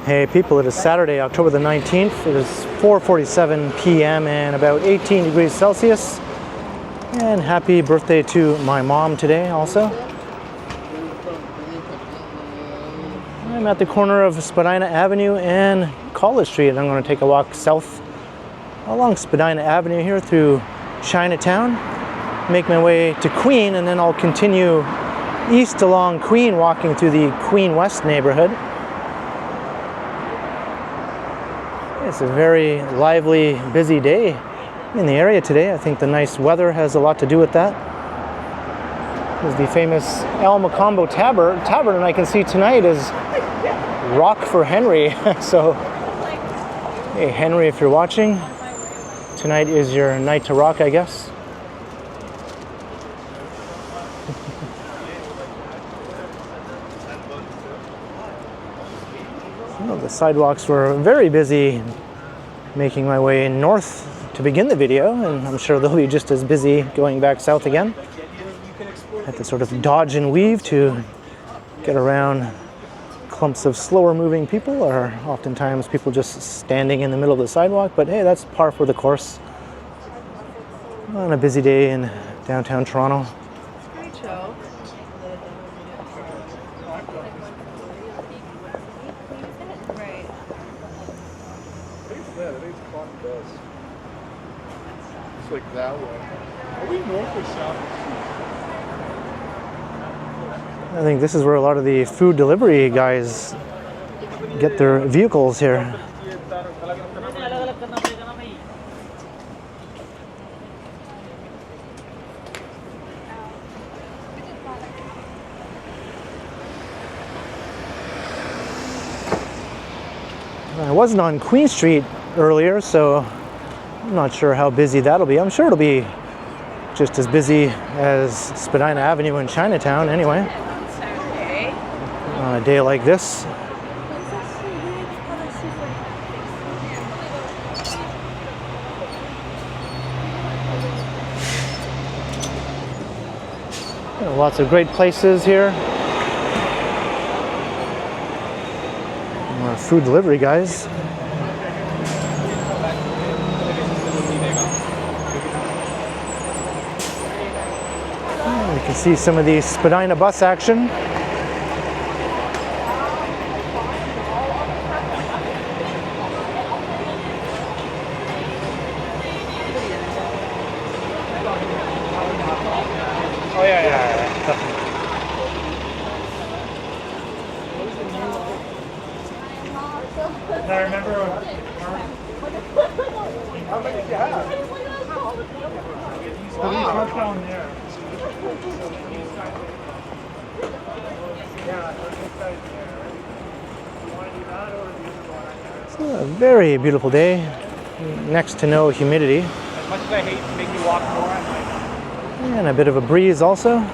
Hey people, it is Saturday, October the 19th. It is 4:47 p.m. and about 18 degrees Celsius. And happy birthday to my mom today also. I'm at the corner of Spadina Avenue and College Street. I'm going to take a walk south along Spadina Avenue here through Chinatown, make my way to Queen, and then I'll continue east along Queen, walking through the Queen West neighborhood. It's a very lively, busy day in the area today. I think the nice weather has a lot to do with that. There's the famous El Macombo Tavern, and I can see tonight is Rock for Henry. So, hey Henry, if you're watching, tonight is your night to rock, I guess. The sidewalks were very busy making my way north to begin the video, and I'm sure they'll be just as busy going back south again. I had to sort of dodge and weave to get around clumps of slower moving people, or oftentimes people just standing in the middle of the sidewalk, but hey, that's par for the course on a busy day in downtown Toronto. It's like that way. Are we north or south? I think this is where a lot of the food delivery guys get their vehicles here. I wasn't on Queen Street earlier, so I'm not sure how busy that'll be. I'm sure it'll be just as busy as Spadina Avenue in Chinatown anyway. On a day like this. Lots of great places here. More food delivery guys. You can see some of the Spadina bus action. Oh yeah. And I remember how many did you have? Wow. Down there. It's a very beautiful day. Next to no humidity. As much as I hate to make you walk more, And a bit of a breeze also.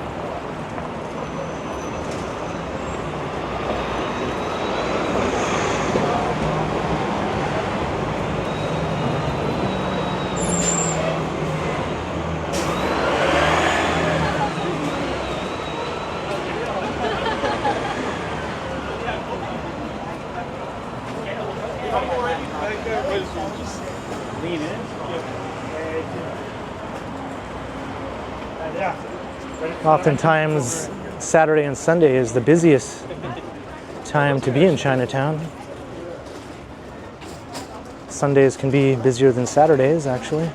lean in. Oftentimes, Saturday and Sunday is the busiest time to be in Chinatown. Sundays can be busier than Saturdays, actually.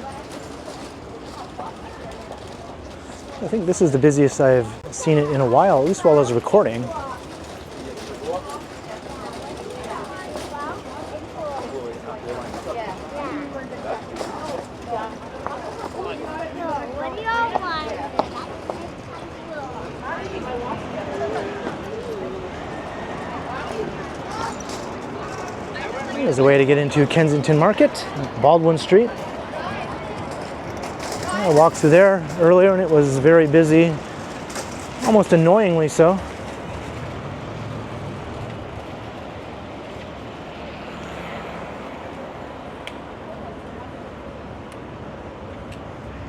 I think this is the busiest I've seen it in a while, at least while I was recording. There's a way to get into Kensington Market, Baldwin Street. I walked through there earlier and it was very busy, almost annoyingly so.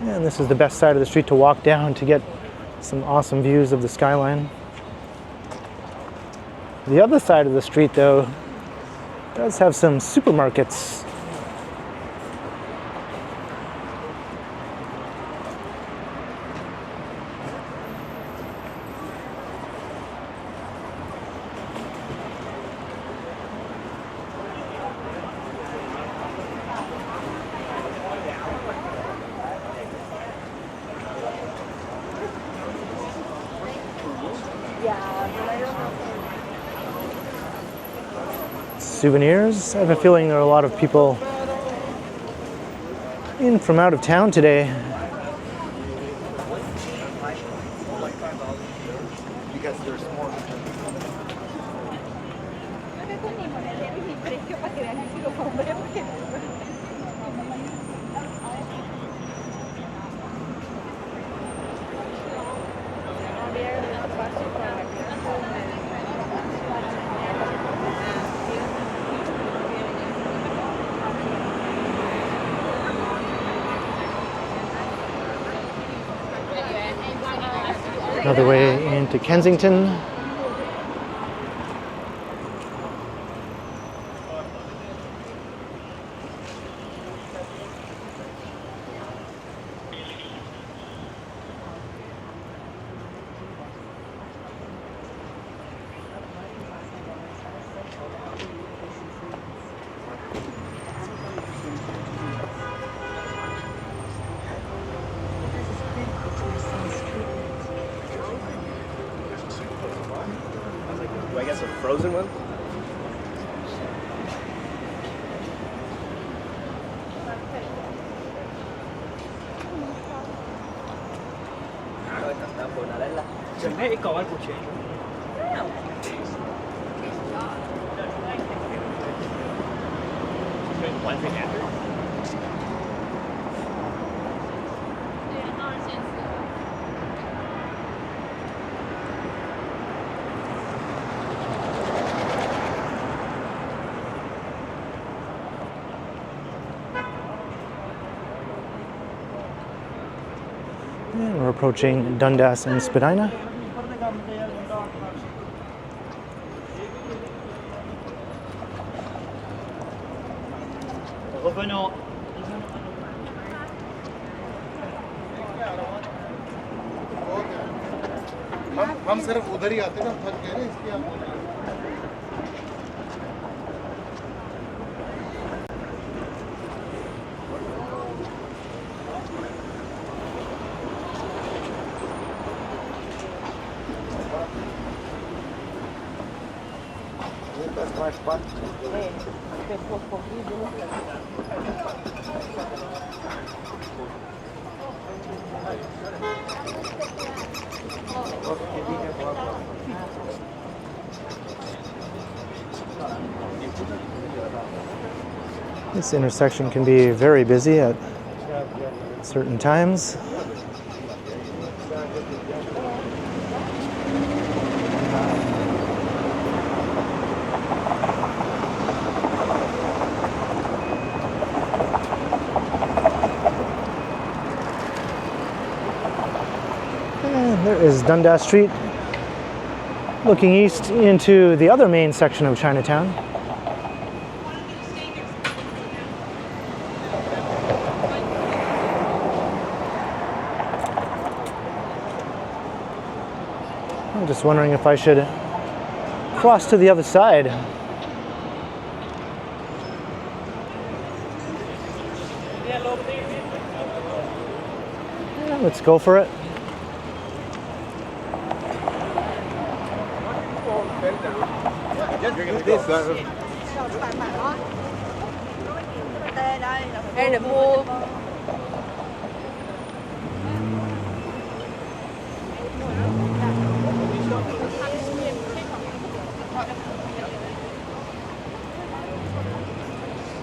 And this is the best side of the street to walk down to get some awesome views of the skyline. The other side of the street, though, does have some supermarkets. Souvenirs. I have a feeling there are a lot of people in from out of town today. Because there's more. Another way into Kensington. Do I guess a frozen one? Ce n'è il cavallo c'è. One thing after. And we're approaching Dundas and Spadina. Revenons. हम सिर्फ उधर ही आते ना थक गए ना इसलिए हम This intersection can be very busy at certain times. And there is Dundas Street, looking east into the other main section of Chinatown. I'm just wondering if I should cross to the other side. Yeah, let's go for it.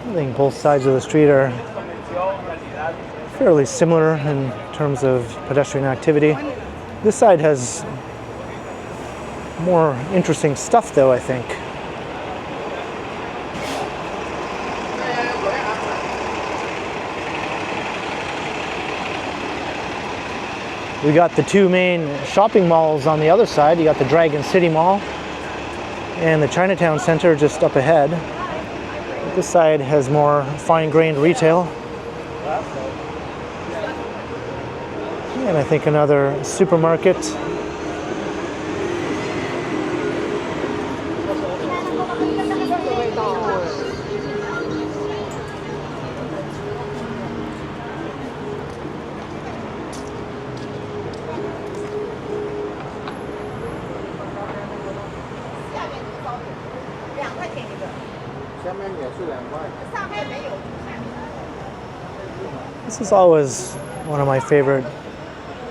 I think both sides of the street are fairly similar in terms of pedestrian activity. This side has more interesting stuff though, I think. We got the two main shopping malls on the other side. You got the Dragon City Mall and the Chinatown Center just up ahead. This side has more fine-grained retail. And I think another supermarket. This is always one of my favorite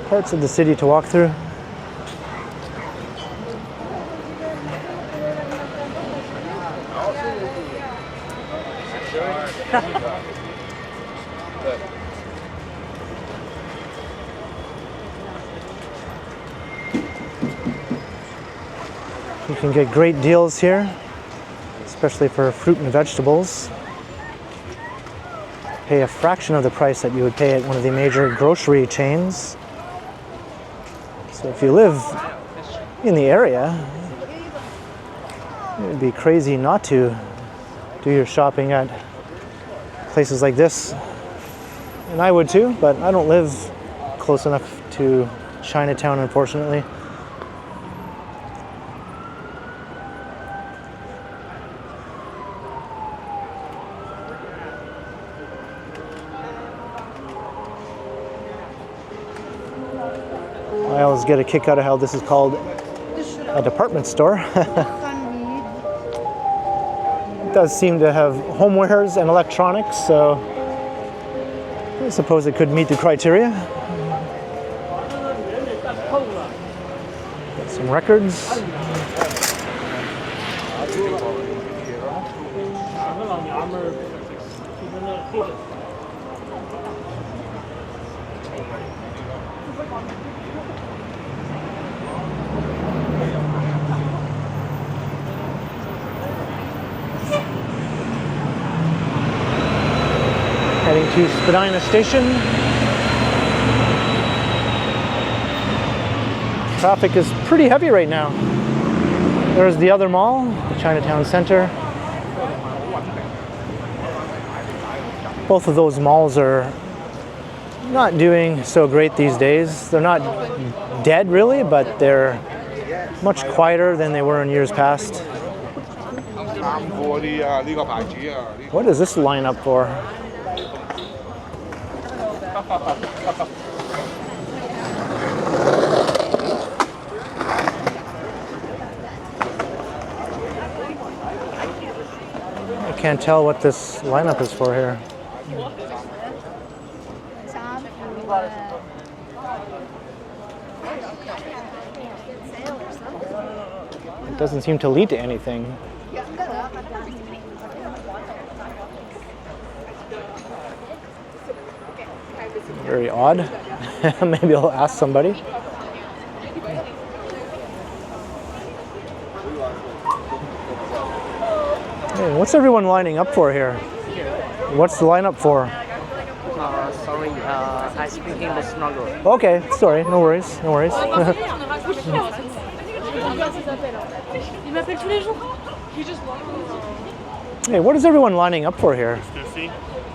parts of the city to walk through. You can get great deals here, especially for fruit and vegetables. Pay a fraction of the price that you would pay at one of the major grocery chains. So if you live in the area, it would be crazy not to do your shopping at places like this. And I would too, but I don't live close enough to Chinatown, unfortunately. I always get a kick out of how this is called a department store. It does seem to have homewares and electronics, so I suppose it could meet the criteria. Got some records. Heading to Spadina station. Traffic is pretty heavy right now. There's the other mall, the Chinatown Center. Both of those malls are not doing so great these days. They're not dead really, but they're much quieter than they were in years past. What is this line up for? I can't tell what this lineup is for here. It doesn't seem to lead to anything. Very odd. Maybe I'll ask somebody. Hey, what's everyone lining up for here? What's the lineup for? Sorry, I speak English not good. Okay, sorry, no worries, no worries. Hey, what is everyone lining up for here?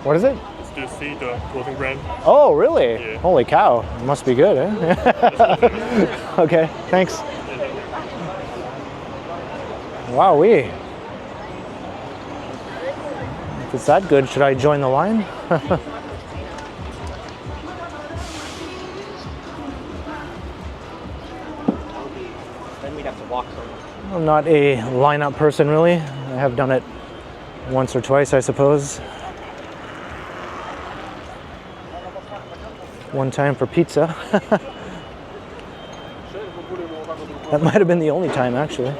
What is it? To see the clothing brand. Oh, really? Yeah. Holy cow. It must be good, eh? Okay, thanks. Wowee. If it's that good, should I join the line? Then we'd have to walk somewhere. I'm not a lineup person, really. I have done it once or twice, I suppose. One time for pizza. That might have been the only time, actually.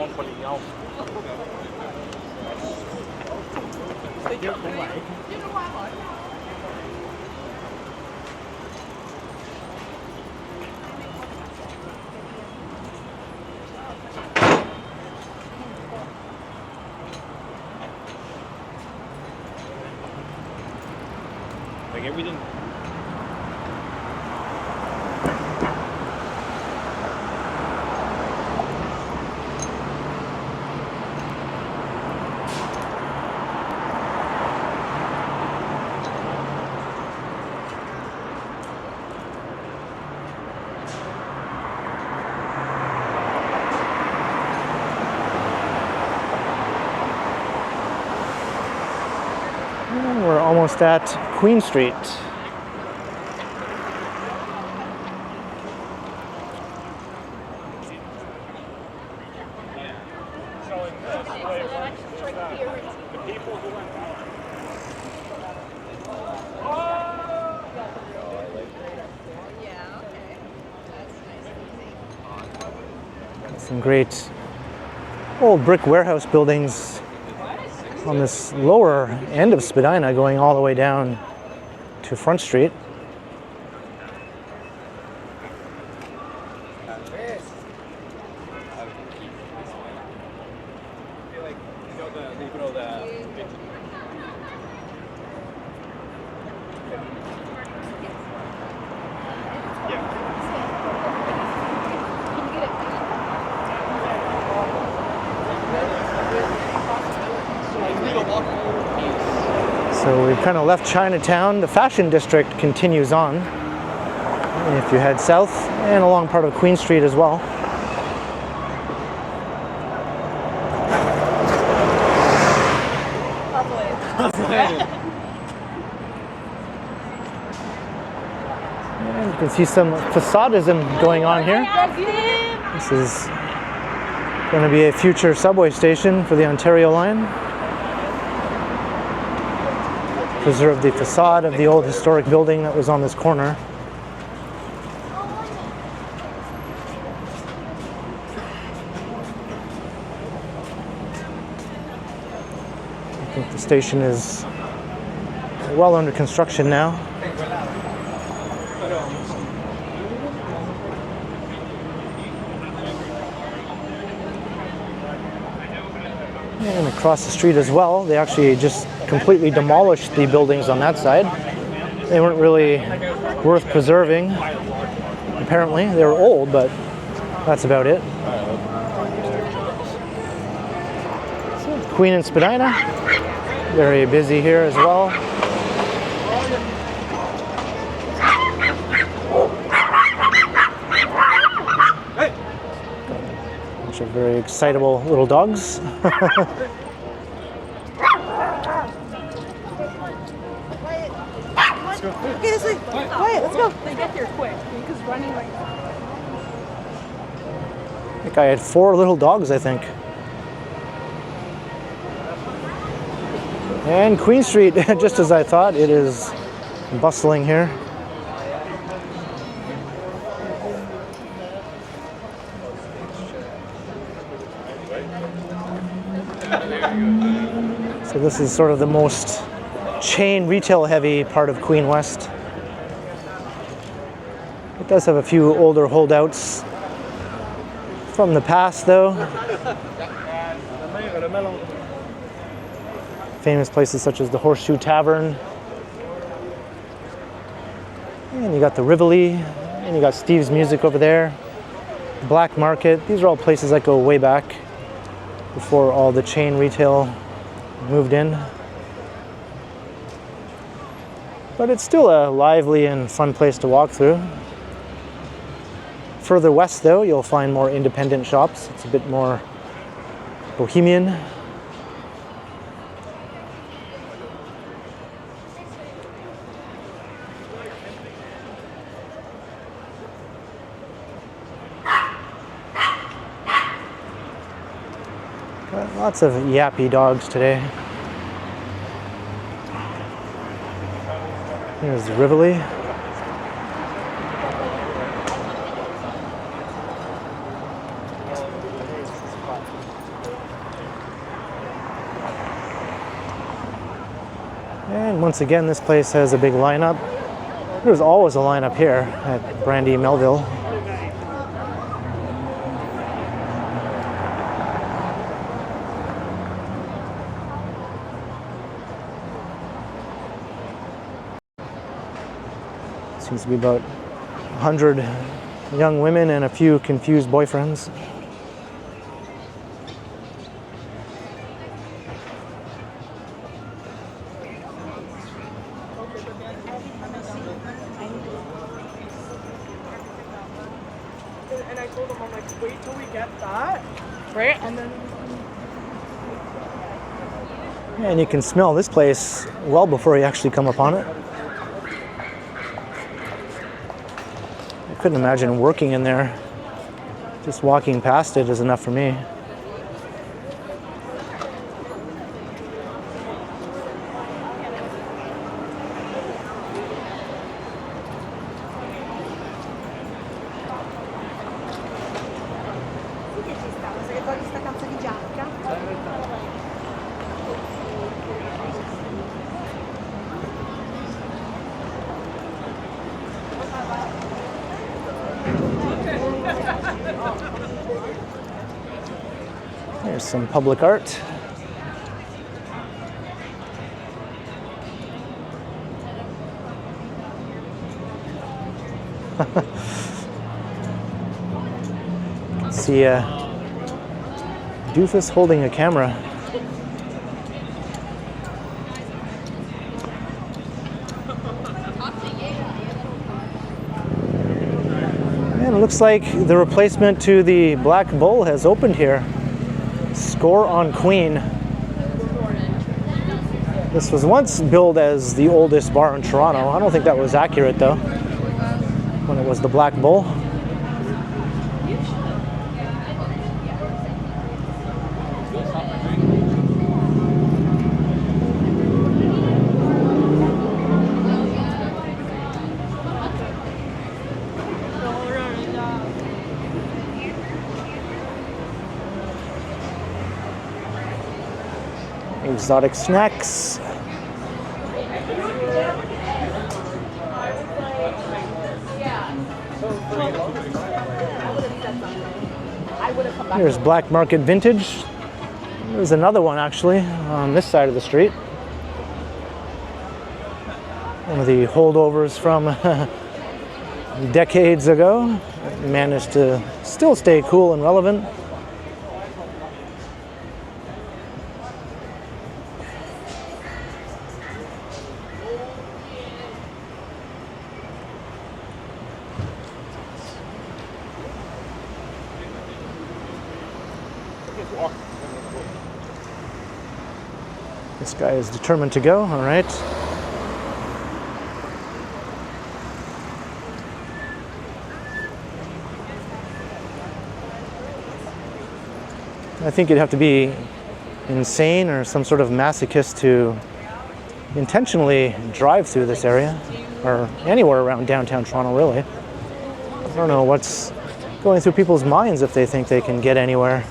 Like everything. almost at Queen Street. Some great old brick warehouse buildings on this lower end of Spadina going all the way down to Front Street. So we've kind of left Chinatown. The fashion district continues on if you head south, and along part of Queen Street as well. And you can see some facadism going on here. This is going to be a future subway station for the Ontario line. Preserve the facade of the old historic building that was on this corner. I think the station is well under construction now. And across the street as well, they actually just completely demolished the buildings on that side. They weren't really worth preserving. Apparently, they were old, but that's about it. So, Queen and Spadina, very busy here as well. Bunch of very excitable little dogs. Okay, this way. Quiet, let's go. They get here quick because running like that. I think I had 4 little dogs, I think. And Queen Street, just as I thought, it is bustling here. So this is sort of the most chain retail heavy part of Queen West. It does have a few older holdouts from the past though. Famous places such as the Horseshoe Tavern. And you got the Rivoli, and you got Steve's Music over there. Black Market. These are all places that go way back before all the chain retail moved in. But it's still a lively and fun place to walk through. Further west though, you'll find more independent shops. It's a bit more bohemian. Got lots of yappy dogs today. Here's Rivoli. And once again, this place has a big lineup. There's always a lineup here at Brandy Melville. Seems to be about 100 young women and a few confused boyfriends. And I told him, I'm like, wait till we get that, right? And then And you can smell this place well before you actually come upon it. I couldn't imagine working in there. Just walking past it is enough for me. There's some public art. See a doofus holding a camera. And it looks like the replacement to the Black Bull has opened here. Score on Queen. This was once billed as the oldest bar in Toronto. I don't think that was accurate though, when it was the Black Bull. Exotic snacks. Here's Black Market Vintage. There's another one actually on this side of the street. One of the holdovers from decades ago. Managed to still stay cool and relevant. This guy is determined to go, all right. I think you'd have to be insane or some sort of masochist to intentionally drive through this area, or anywhere around downtown Toronto, really. I don't know what's going through people's minds if they think they can get anywhere.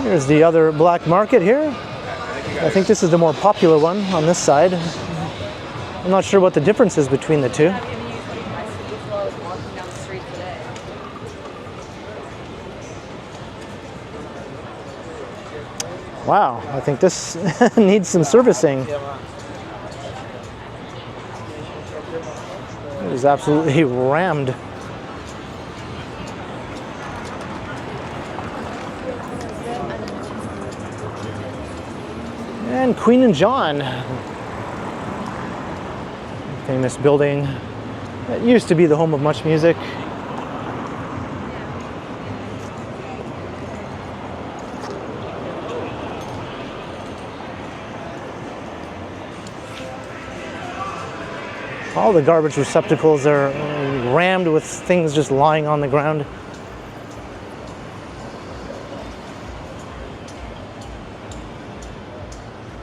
Here's the other black market here. I think this is the more popular one on this side. I'm not sure what the difference is between the two. Wow, I think this needs some servicing. It is absolutely rammed. And Queen and John, famous building that used to be the home of much music. All the garbage receptacles are rammed with things just lying on the ground.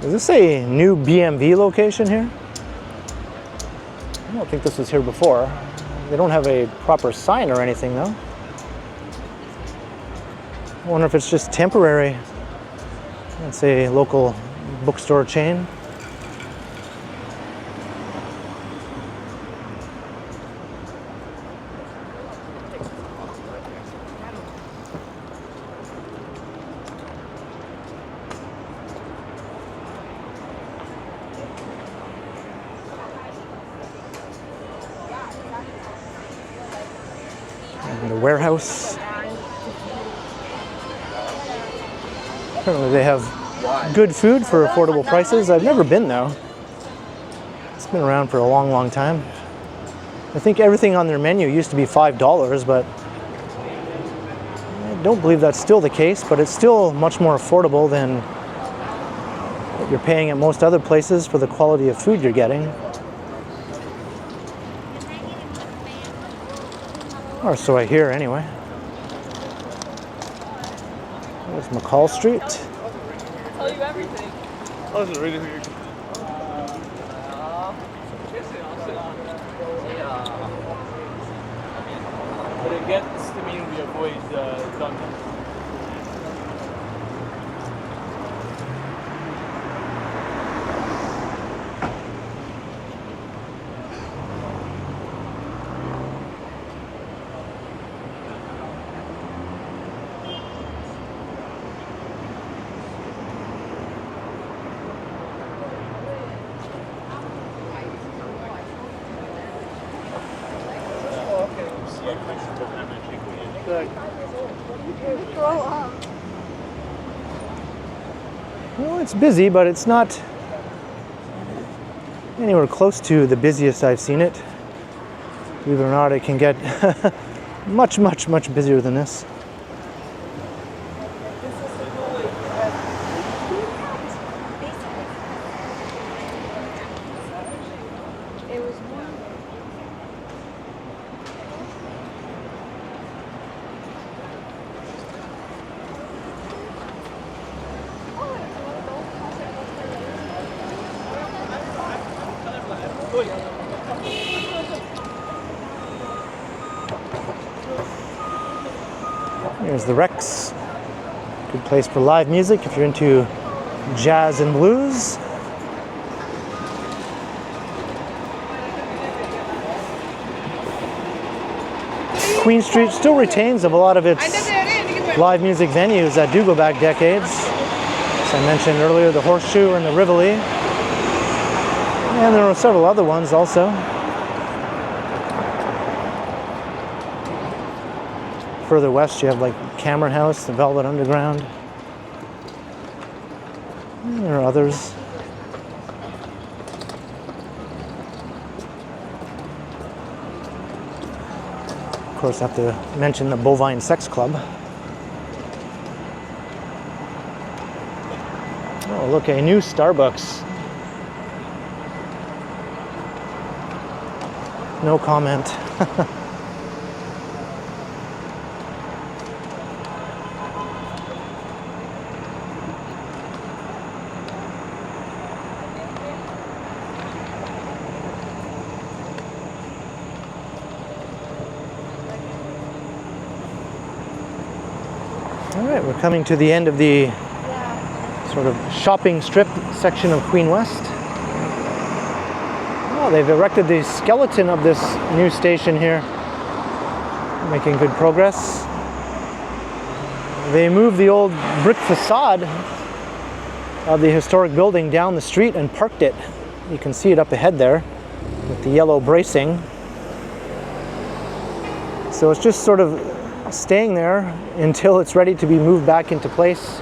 Is this a new BMV location here? I don't think this was here before. They don't have a proper sign or anything though. I wonder if it's just temporary. It's a local bookstore chain. The warehouse. Apparently they have good food for affordable prices. I've never been though. It's been around for a long, long time. I think everything on their menu used to be $5, but I don't believe that's still the case, but it's still much more affordable than what you're paying at most other places for the quality of food you're getting. Or so I hear anyway. There's McCall Street. Tell you everything. Oh, this is really weird. But again, this to mean we avoid Duncan. Well, it's busy, but it's not anywhere close to the busiest I've seen it. Believe it or not, it can get much, much, much busier than this. Here's the Rex. Good place for live music if you're into jazz and blues. Queen Street still retains a lot of its live music venues that do go back decades. As I mentioned earlier, the Horseshoe and the Rivoli. And there are several other ones also. Further west, you have like Cameron House, the Velvet Underground. And there are others. Of course, I have to mention the Bovine Sex Club. Oh, look, a new Starbucks. No comment. All right, we're coming to the end of the sort of shopping strip section of Queen West. Oh, they've erected the skeleton of this new station here. Making good progress. They moved the old brick facade of the historic building down the street and parked it. You can see it up ahead there with the yellow bracing. So it's just sort of staying there until it's ready to be moved back into place.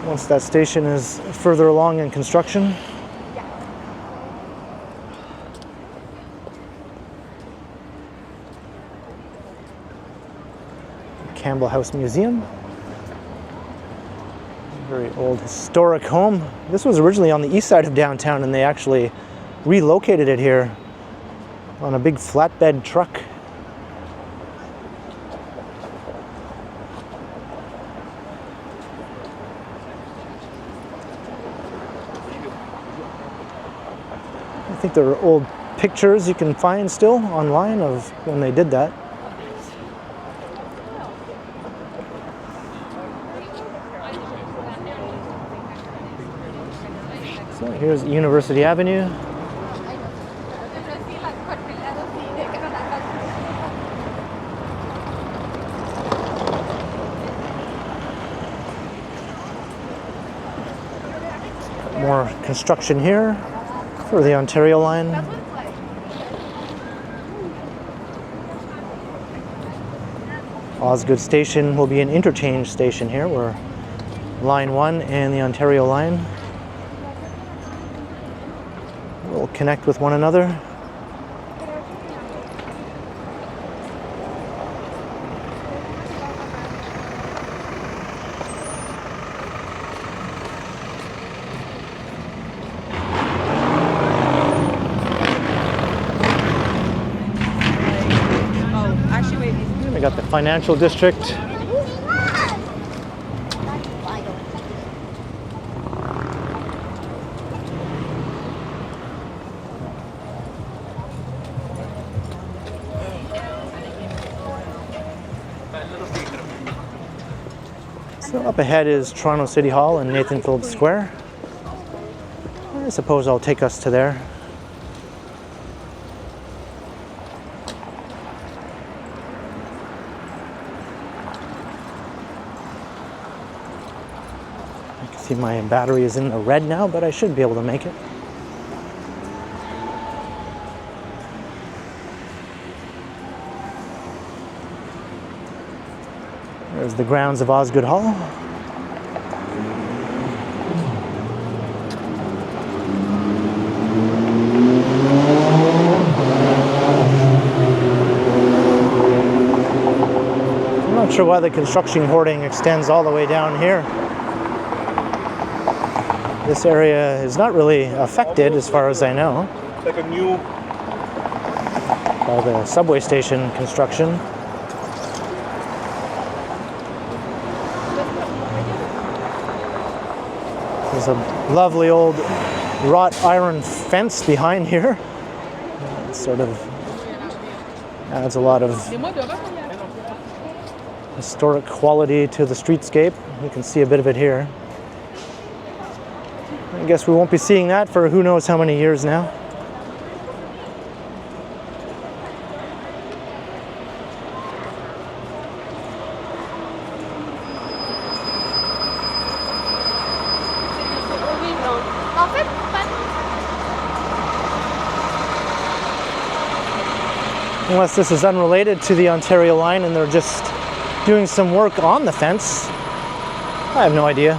Once that station is further along in construction. Campbell House Museum. Very old historic home. This was originally on the east side of downtown and they actually relocated it here on a big flatbed truck. I think there are old pictures you can find still online of when they did that. So here's University Avenue. More construction here for the Ontario line. Osgood Station will be an interchange station here where Line 1 and the Ontario line will connect with one another. We got the financial district. So up ahead is Toronto City Hall and Nathan Phillips Square. I suppose I'll take us to there. I can see my battery is in the red now, but I should be able to make it. There's the grounds of Osgoode Hall. I'm not sure why the construction hoarding extends all the way down here. This area is not really affected, as far as I know, Like a new. by the subway station construction. There's a lovely old wrought iron fence behind here. It sort of adds a lot of historic quality to the streetscape. You can see a bit of it here. I guess we won't be seeing that for who knows how many years now. Unless this is unrelated to the Ontario line and they're just doing some work on the fence. I have no idea.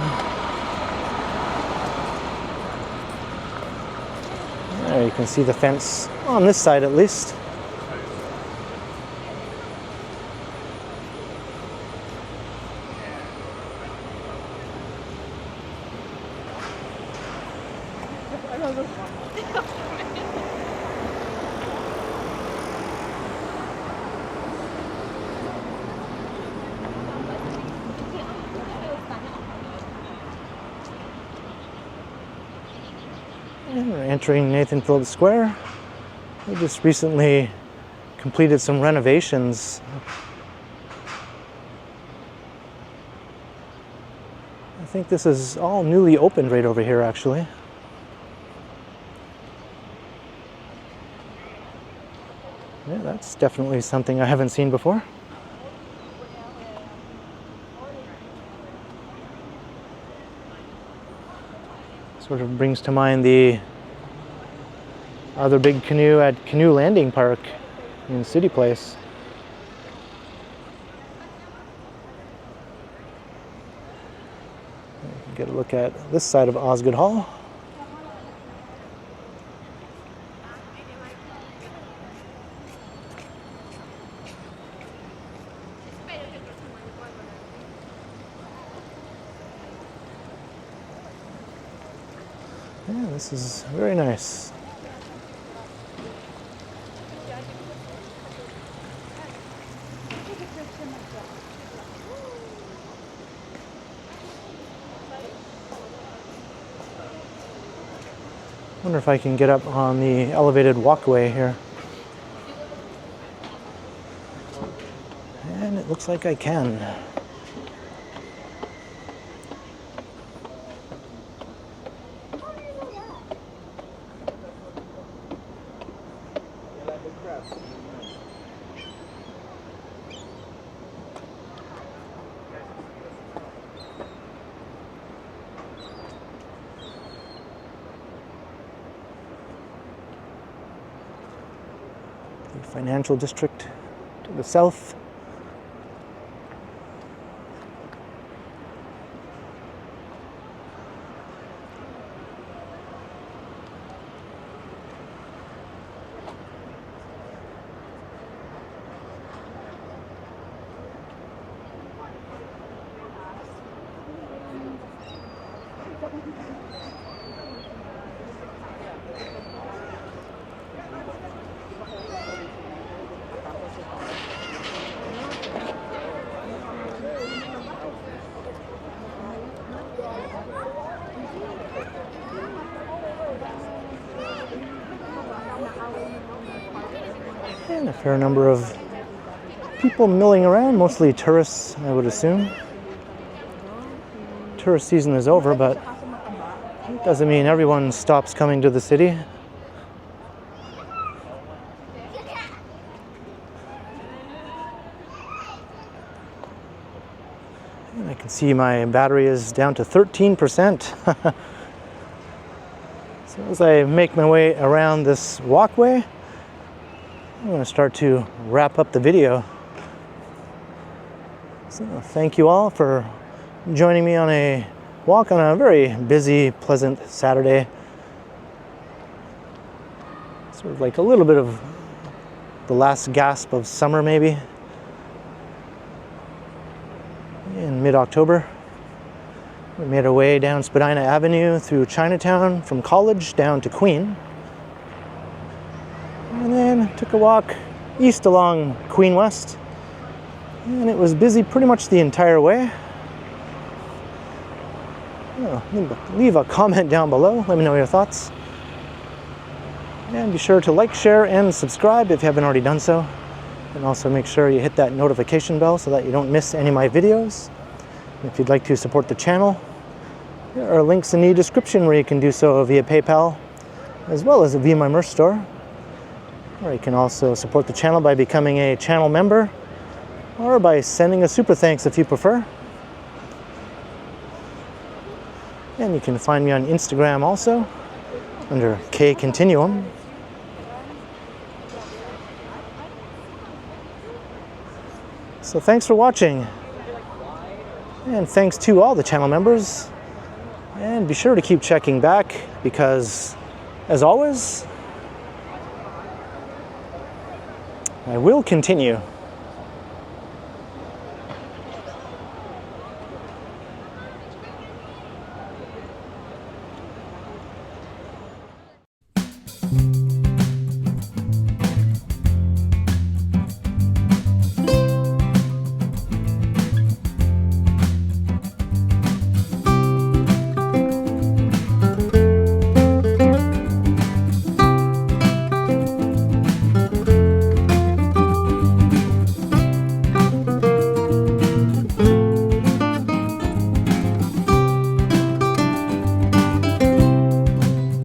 There you can see the fence on this side at least. And we're entering Nathan Phillips Square. We just recently completed some renovations. I think this is all newly opened right over here, actually. Yeah, that's definitely something I haven't seen before. Sort of brings to mind the other big canoe at Canoe Landing Park in City Place. Get a look at this side of Osgoode Hall. Yeah, this is very nice. Wonder if I can get up on the elevated walkway here. And it looks like I can. The financial district to the south. And a fair number of people milling around, mostly tourists, I would assume. Tourist season is over, but it doesn't mean everyone stops coming to the city. And I can see my battery is down to 13%. So as I make my way around this walkway, I'm going to start to wrap up the video. So thank you all for joining me on a walk on a very busy, pleasant Saturday. Sort of like a little bit of the last gasp of summer maybe in mid-October. We made our way down Spadina Avenue through Chinatown from College down to Queen. And then took a walk east along Queen West. And it was busy pretty much the entire way. Leave a comment down below. Let me know your thoughts. And be sure to like, share, and subscribe if you haven't already done so. And also make sure you hit that notification bell so that you don't miss any of my videos. If you'd like to support the channel, there are links in the description where you can do so via PayPal, as well as via my merch store. Or you can also support the channel by becoming a channel member, or by sending a super thanks if you prefer. And you can find me on Instagram also, under K Continuum. So thanks for watching, and thanks to all the channel members. And be sure to keep checking back, because, as always, I will continue.